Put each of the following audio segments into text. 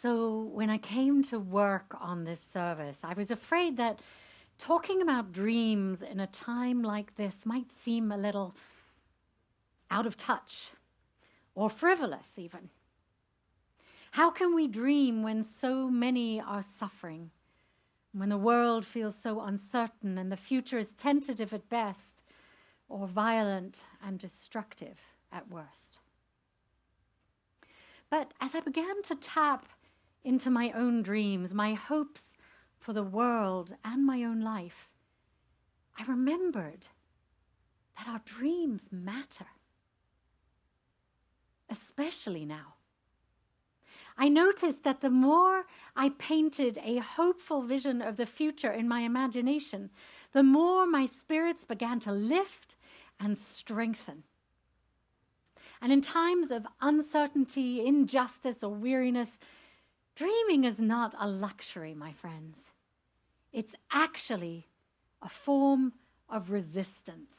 So when I came to work on this service, I was afraid that talking about dreams in a time like this might seem a little out of touch or frivolous even. How can we dream when so many are suffering, when the world feels so uncertain and the future is tentative at best or violent and destructive at worst? But as I began to tap into my own dreams, my hopes for the world and my own life, I remembered that our dreams matter, especially now. I noticed that the more I painted a hopeful vision of the future in my imagination, the more my spirits began to lift and strengthen. And in times of uncertainty, injustice, or weariness, dreaming is not a luxury, my friends. It's actually a form of resistance.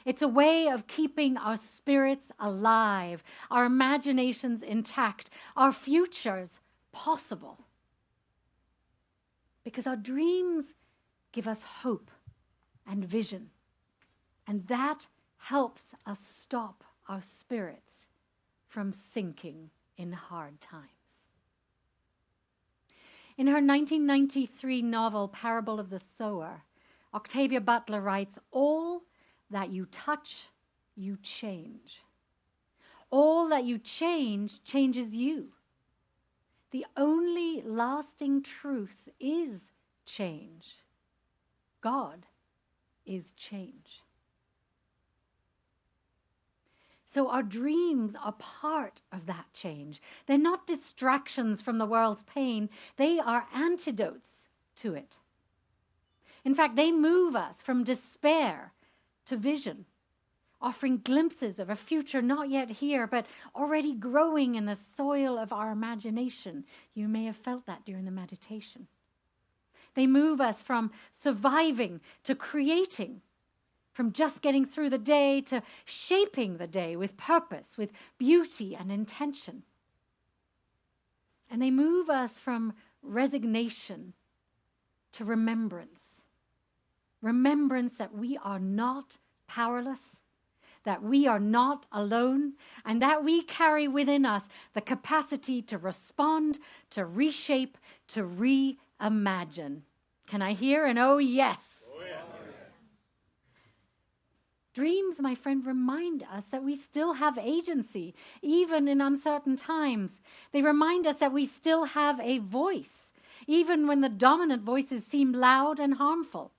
It's a way of keeping our spirits alive, our imaginations intact, our futures possible. Because our dreams give us hope and vision, and that helps us stop our spirits from sinking in hard times. In her 1993 novel, Parable of the Sower, Octavia Butler writes, "All that you touch, you change. All that you change changes you. The only lasting truth is change. God is change." So our dreams are part of that change. They're not distractions from the world's pain. They are antidotes to it. In fact, they move us from despair to vision, offering glimpses of a future not yet here, but already growing in the soil of our imagination. You may have felt that during the meditation. They move us from surviving to creating, from just getting through the day to shaping the day with purpose, with beauty and intention. And they move us from resignation to remembrance. Remembrance that we are not powerless, that we are not alone, and that we carry within us the capacity to respond, to reshape, to reimagine. Can I hear an oh yes? Oh, yeah. Dreams, my friend, remind us that we still have agency, even in uncertain times. They remind us that we still have a voice, even when the dominant voices seem loud and harmful.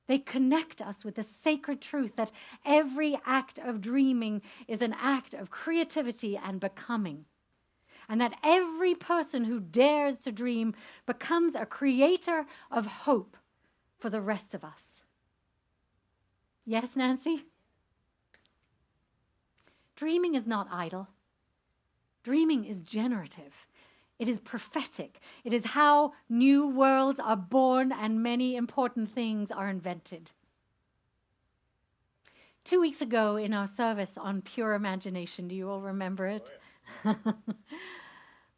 They connect us with the sacred truth that every act of dreaming is an act of creativity and becoming, and that every person who dares to dream becomes a creator of hope for the rest of us. Yes, Nancy? Dreaming is not idle. Dreaming is generative. It is prophetic. It is how new worlds are born and many important things are invented. 2 weeks ago in our service on pure imagination, do you all remember it? Oh, yeah.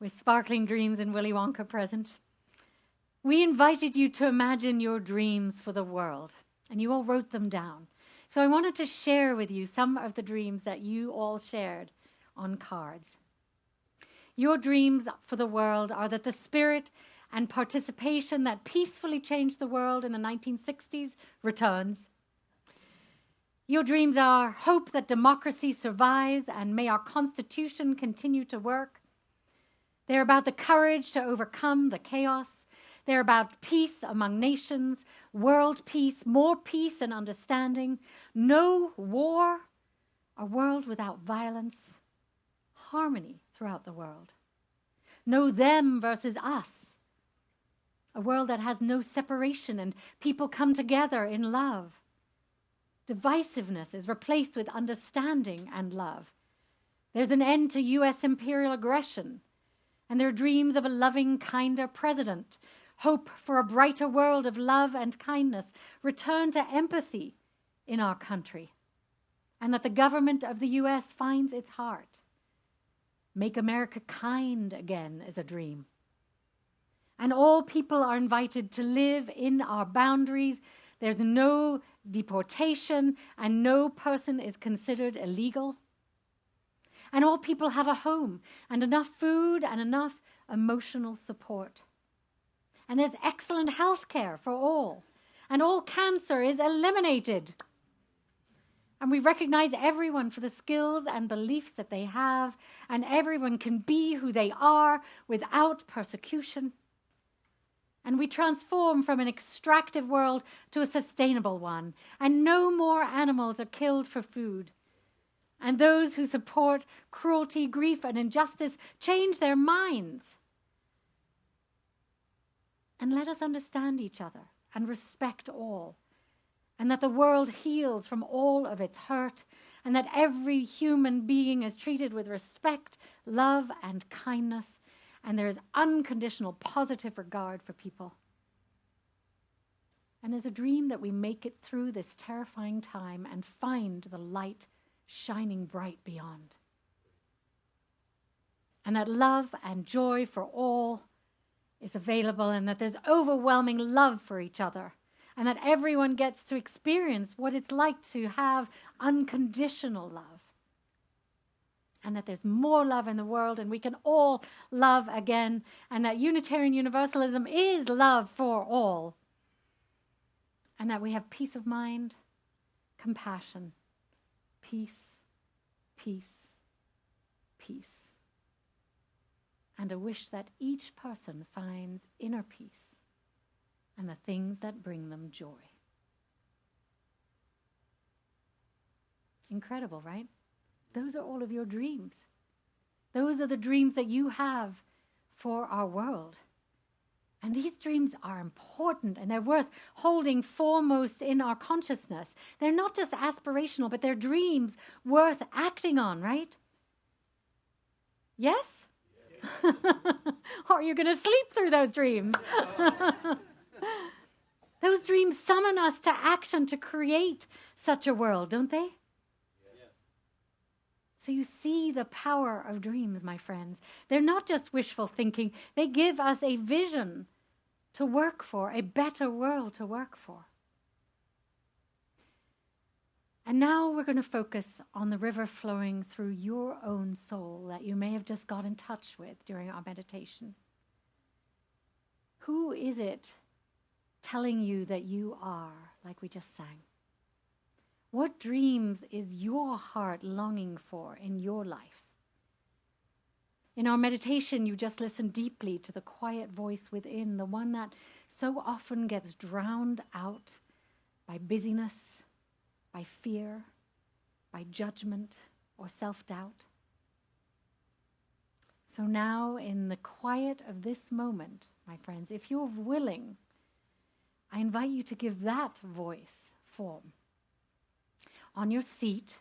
With sparkling dreams and Willy Wonka present. We invited you to imagine your dreams for the world, and you all wrote them down. So I wanted to share with you some of the dreams that you all shared on cards. Your dreams for the world are that the spirit and participation that peacefully changed the world in the 1960s returns. Your dreams are hope that democracy survives and may our Constitution continue to work. They're about the courage to overcome the chaos. They're about peace among nations, world peace, more peace and understanding, no war, a world without violence, harmony throughout the world. No them versus us, a world that has no separation and people come together in love. Divisiveness is replaced with understanding and love. There's an end to U.S. imperial aggression, and there are dreams of a loving, kinder president, hope for a brighter world of love and kindness, return to empathy in our country, and that the government of the U.S. finds its heart. Make America kind again is a dream. And all people are invited to live in our boundaries. There's no deportation, and no person is considered illegal. And all people have a home, and enough food, and enough emotional support. And there's excellent health care for all. And all cancer is eliminated. And we recognize everyone for the skills and beliefs that they have, and everyone can be who they are without persecution. And we transform from an extractive world to a sustainable one, and no more animals are killed for food. And those who support cruelty, grief, and injustice change their minds. And let us understand each other and respect all, and that the world heals from all of its hurt, and that every human being is treated with respect, love, and kindness, and there is unconditional positive regard for people. And there's a dream that we make it through this terrifying time and find the light shining bright beyond. And that love and joy for all is available, and that there's overwhelming love for each other, and that everyone gets to experience what it's like to have unconditional love. And that there's more love in the world, and we can all love again, and that Unitarian Universalism is love for all. And that we have peace of mind, compassion, peace, peace, peace. And a wish that each person finds inner peace and the things that bring them joy. Incredible, right? Those are all of your dreams. Those are the dreams that you have for our world. And these dreams are important, and they're worth holding foremost in our consciousness. They're not just aspirational, but they're dreams worth acting on, right? Yes? Yes. Or you're going to sleep through those dreams. Those dreams summon us to action to create such a world, don't they? Yes. So you see the power of dreams, my friends. They're not just wishful thinking. They give us a vision to work for, a better world to work for. And now we're going to focus on the river flowing through your own soul that you may have just got in touch with during our meditation. Who is it telling you that you are, like we just sang? What dreams is your heart longing for in your life? In our meditation, you just listen deeply to the quiet voice within, the one that so often gets drowned out by busyness, by fear, by judgment, or self-doubt. So now, in the quiet of this moment, my friends, if you're willing, I invite you to give that voice form. On your seat,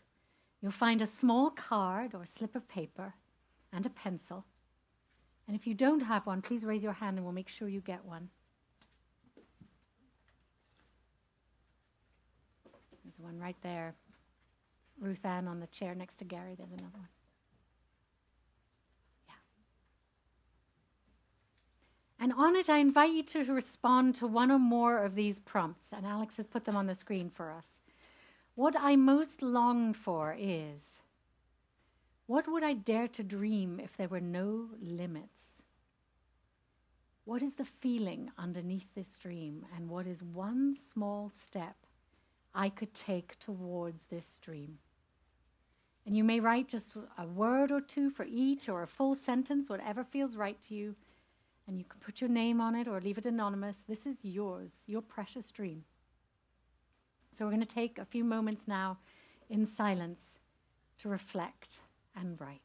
you'll find a small card or slip of paper and a pencil. And if you don't have one, please raise your hand and we'll make sure you get one. There's one right there. Ruth Ann on the chair next to Gary. There's another one. Yeah. And on it, I invite you to respond to one or more of these prompts. And Alex has put them on the screen for us. What I most long for is, what would I dare to dream if there were no limits? What is the feeling underneath this dream? And what is one small step I could take towards this dream? And you may write just a word or two for each, or a full sentence, whatever feels right to you. And you can put your name on it or leave it anonymous. This is yours, your precious dream. So we're going to take a few moments now in silence to reflect and write.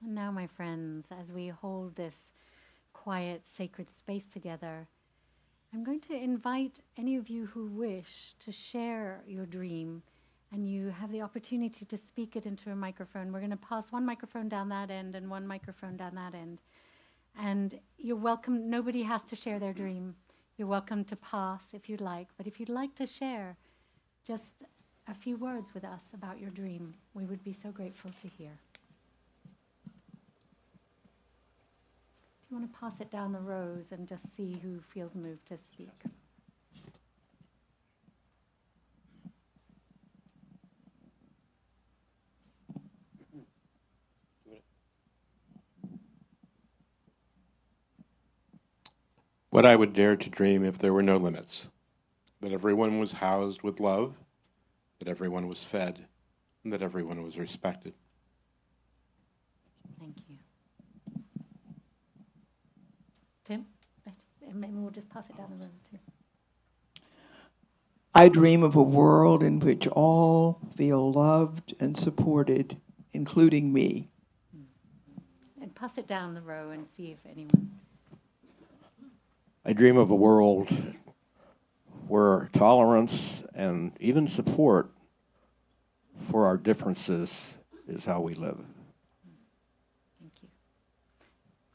And now, my friends, as we hold this quiet, sacred space together, I'm going to invite any of you who wish to share your dream, and you have the opportunity to speak it into a microphone. We're going to pass one microphone down that end and one microphone down that end. And you're welcome. Nobody has to share their dream. You're welcome to pass if you'd like. But if you'd like to share just a few words with us about your dream, we would be so grateful to hear. Do you want to pass it down the rows and just see who feels moved to speak? What I would dare to dream if there were no limits, that everyone was housed with love, that everyone was fed, and that everyone was respected. Thank you. Tim? And maybe we'll just pass it down the room too. I dream of a world in which all feel loved and supported, including me. And pass it down the row and see if anyone... I dream of a world where tolerance and even support for our differences is how we live. Thank you.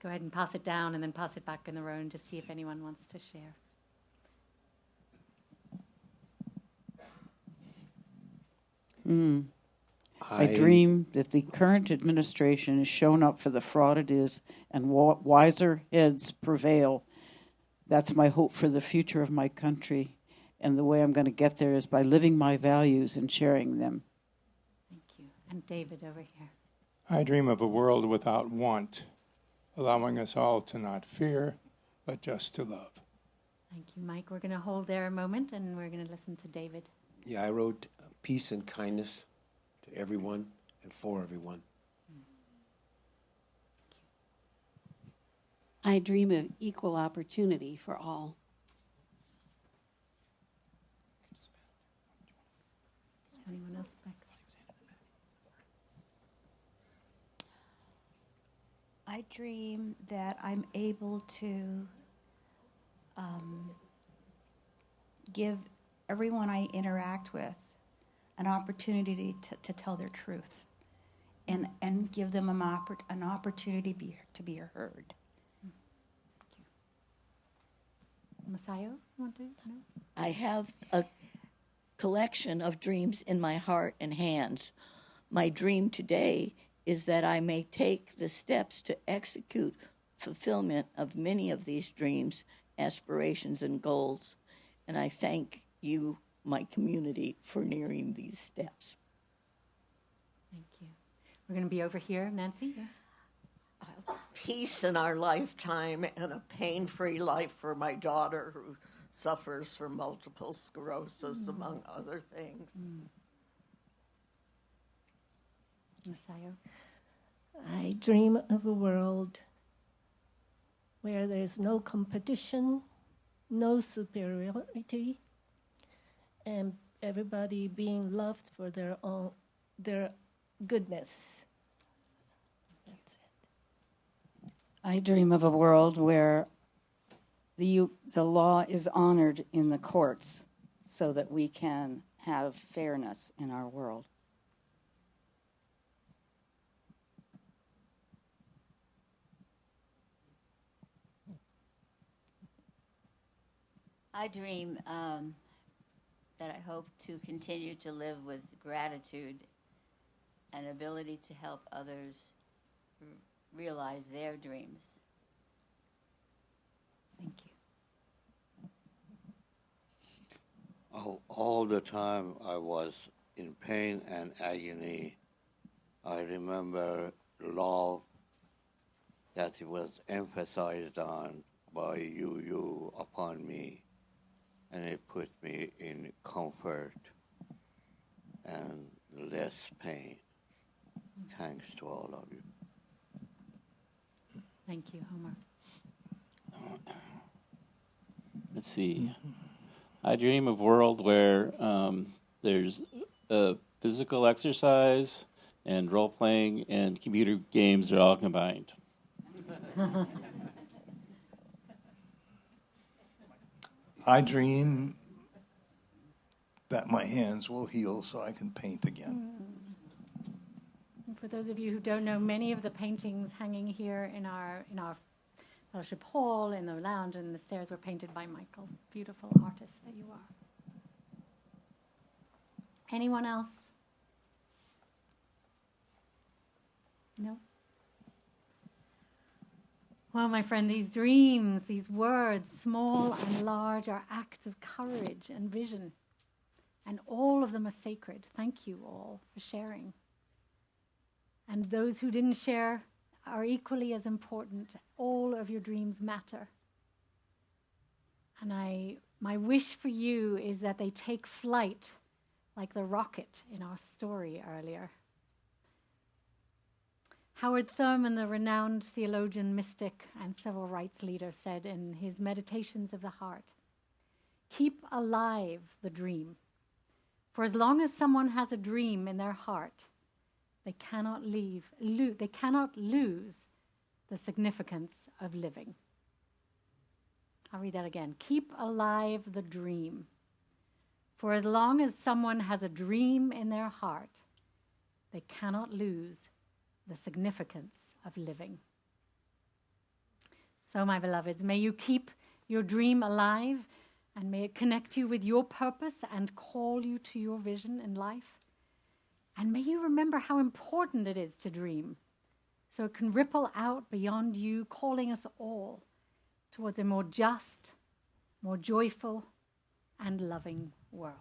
Go ahead and pass it down and then pass it back in the row and just see if anyone wants to share. I dream that the current administration has shown up for the fraud it is and wiser heads prevail. That's my hope for the future of my country. And the way I'm going to get there is by living my values and sharing them. Thank you. And David over here. I dream of a world without want, allowing us all to not fear, but just to love. Thank you, Mike. We're going to hold there a moment and we're going to listen to David. Yeah, I wrote peace and kindness to everyone and for everyone. I dream of equal opportunity for all. Anyone else back? I dream that I'm able to give everyone I interact with an opportunity to tell their truth and give them an opportunity to be heard. Masayo, you want to? No? I have a collection of dreams in my heart and hands. My dream today is that I may take the steps to execute fulfillment of many of these dreams, aspirations, and goals. And I thank you, my community, for nearing these steps. Thank you. We're going to be over here. Nancy? Yeah. Peace in our lifetime and a pain-free life for my daughter who suffers from multiple sclerosis, among other things. Messiah. I dream of a world where there's no competition, no superiority, and everybody being loved for their goodness. That's it. I dream of a world where the law is honored in the courts so that we can have fairness in our world. I dream that I hope to continue to live with gratitude and ability to help others realize their dreams. Thank you. All the time I was in pain and agony, I remember love that it was emphasized on by you upon me, and it put me in comfort and less pain. Thanks to all of you. Thank you, Homer. Let's see. I dream of a world where there's physical exercise and role-playing and computer games are all combined. I dream that my hands will heal so I can paint again. And for those of you who don't know, many of the paintings hanging here in our fellowship hall, in the lounge, and the stairs were painted by Michael. Beautiful artist that you are. Anyone else? No? Well, my friend, these dreams, these words, small and large, are acts of courage and vision. And all of them are sacred. Thank you all for sharing. And those who didn't share are equally as important. All of your dreams matter. And my wish for you is that they take flight like the rocket in our story earlier. Howard Thurman, the renowned theologian, mystic, and civil rights leader, said in his Meditations of the Heart, "Keep alive the dream. For as long as someone has a dream in their heart, they cannot lose the significance of living." I'll read that again. Keep alive the dream. For as long as someone has a dream in their heart, they cannot lose the significance of living. So, my beloveds, may you keep your dream alive, and may it connect you with your purpose and call you to your vision in life. And may you remember how important it is to dream, so it can ripple out beyond you, calling us all towards a more just, more joyful, and loving world.